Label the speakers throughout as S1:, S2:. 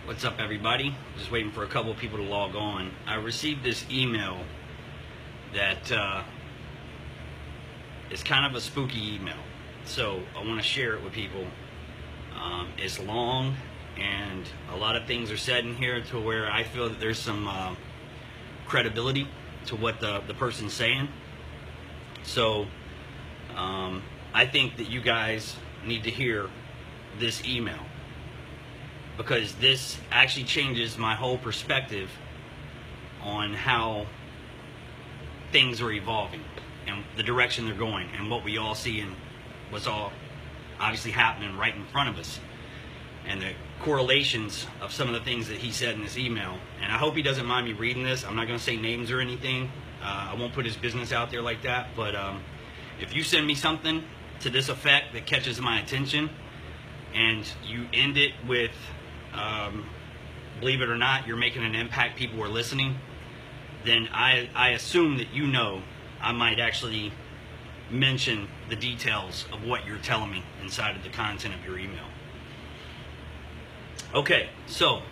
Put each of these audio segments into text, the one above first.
S1: What's up, everybody? Just waiting for a couple of people to log on. I received this email that is kind of a spooky email, so I want to share it with people. It's long, and a lot of things are said in here to where I feel that there's some credibility to what the person's saying. So I think that you guys need to hear this email, because this actually changes my whole perspective on how things are evolving and the direction they're going and what we all see and what's all obviously happening right in front of us, and the correlations of some of the things that he said in this email. And I hope he doesn't mind me reading this. I'm not going to say names or anything. I won't put his business out there like that, but if you send me something to this effect that catches my attention and you end it with believe it or not, you're making an impact, people are listening, then I assume that you know I might actually mention the details of what you're telling me inside of the content of your email. Okay, so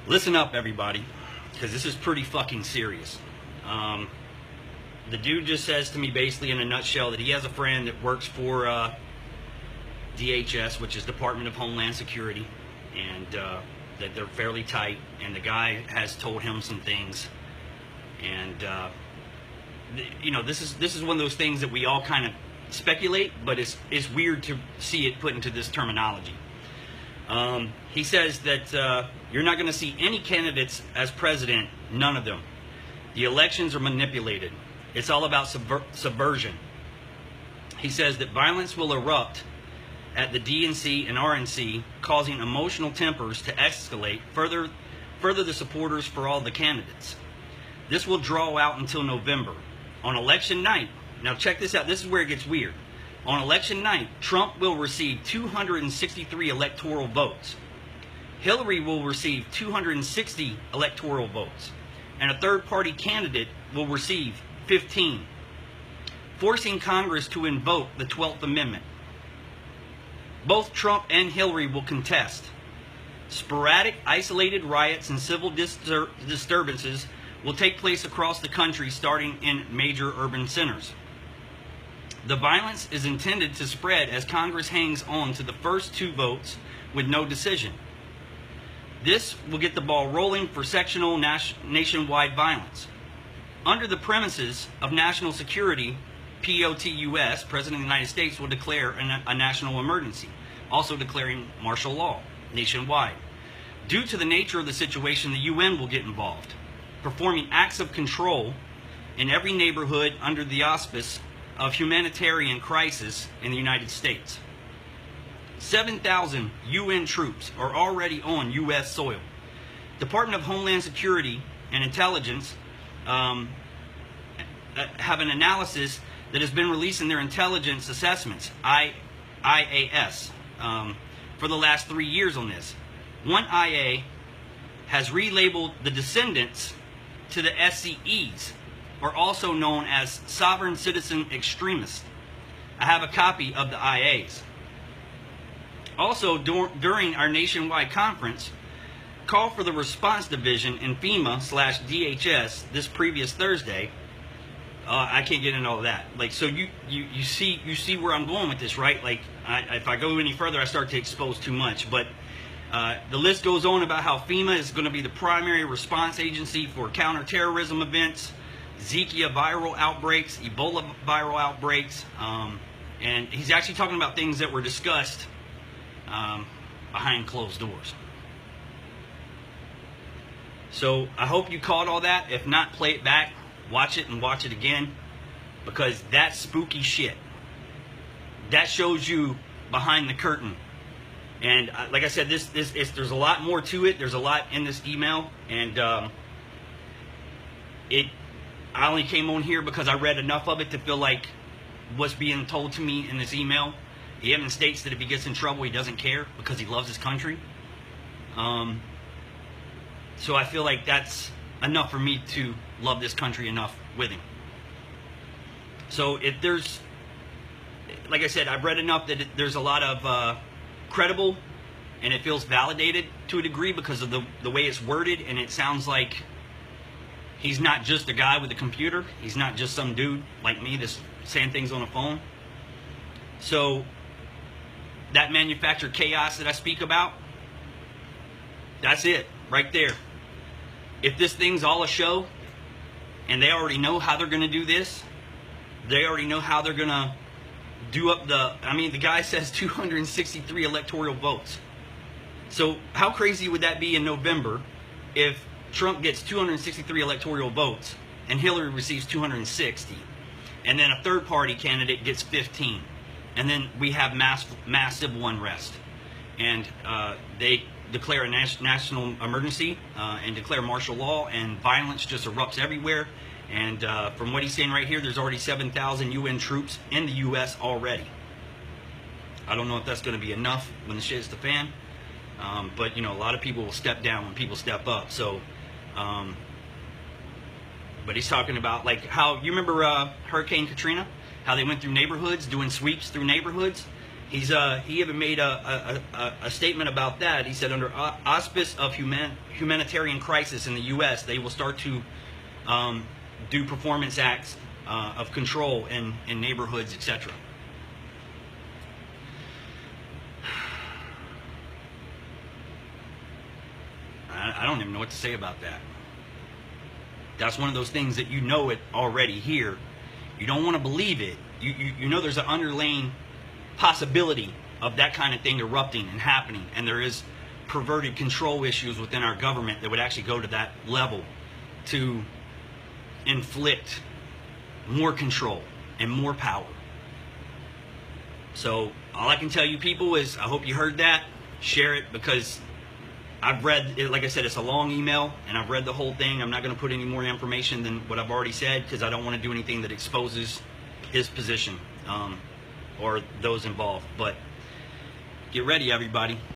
S1: listen up, everybody, because this is pretty fucking serious. The dude just says to me, basically in a nutshell, that he has a friend that works for DHS, which is Department of Homeland Security, and that they're fairly tight, and the guy has told him some things, and you know, this is one of those things that we all kind of speculate, but it's weird to see it put into this terminology. He says that you're not going to see any candidates as president, none of them. The elections are manipulated. It's all about subversion. He says that violence will erupt at the DNC and RNC, causing emotional tempers to escalate, further the supporters for all the candidates. This will draw out until November. On election night, now check this out, this is where it gets weird. On election night, Trump will receive 263 electoral votes. Hillary will receive 260 electoral votes. And a third-party candidate will receive 15, forcing Congress to invoke the 12th Amendment. Both Trump and Hillary will contest. Sporadic, isolated riots and civil disturbances will take place across the country, starting in major urban centers. The violence is intended to spread as Congress hangs on to the first two votes with no decision. This will get the ball rolling for sectional nationwide violence. Under the premises of national security, POTUS, President of the United States will declare a national emergency, also declaring martial law nationwide. Due to the nature of the situation, the UN will get involved, performing acts of control in every neighborhood under the auspice of humanitarian crisis in the United States. 7,000 UN troops are already on U.S. soil. Department of Homeland Security and Intelligence have an analysis that has been releasing their intelligence assessments, IAS, for the last 3 years on this. One IA has relabeled the descendants to the SCEs, or also known as sovereign citizen extremists. I have a copy of the IAs. Also, during our nationwide conference, call for the response division in FEMA/DHS this previous Thursday. I can't get into all that. Like, so you see where I'm going with this, right? Like, if I go any further, I start to expose too much. But the list goes on about how FEMA is going to be the primary response agency for counterterrorism events, Zika viral outbreaks, Ebola viral outbreaks, and he's actually talking about things that were discussed behind closed doors. So I hope you caught all that. If not, play it back. Watch it and watch it again, because that's spooky shit. That shows you behind the curtain. And like I said, there's a lot more to it. There's a lot in this email, and I only came on here because I read enough of it to feel like what's being told to me in this email. He even states that if he gets in trouble, he doesn't care because he loves his country. So I feel like that's enough for me to love this country enough with him. So if there's, like I said, I've read enough that there's a lot of credible and it feels validated to a degree because of the way it's worded, and it sounds like he's not just a guy with a computer. He's not just some dude like me that's saying things on a phone. So that manufactured chaos that I speak about, that's it right there. If this thing's all a show, and they already know how they're going to do this, they already know how they're going to do up the guy says 263 electoral votes. So how crazy would that be in November if Trump gets 263 electoral votes and Hillary receives 260, and then a third party candidate gets 15, and then we have mass civil unrest, and they declare a national emergency and declare martial law, and violence just erupts everywhere. And from what he's saying right here, there's already 7,000 UN troops in the U.S. already. I don't know if that's going to be enough when the shit hits the fan, but you know, a lot of people will step down when people step up. So, but he's talking about like how, you remember Hurricane Katrina, how they went through neighborhoods doing sweeps through neighborhoods. He even made a statement about that. He said, under auspice of humanitarian crisis in the U.S., they will start to do performance acts of control in neighborhoods, etc. I don't even know what to say about that. That's one of those things that you know it already here. You don't want to believe it. You know there's an underlying possibility of that kind of thing erupting and happening, and there is perverted control issues within our government that would actually go to that level to inflict more control and more power. So all I can tell you people is I hope you heard that. Share it, because I've read it. Like I said, it's a long email and I've read the whole thing. I'm not going to put any more information than what I've already said, because I don't want to do anything that exposes his position or those involved. But get ready, everybody.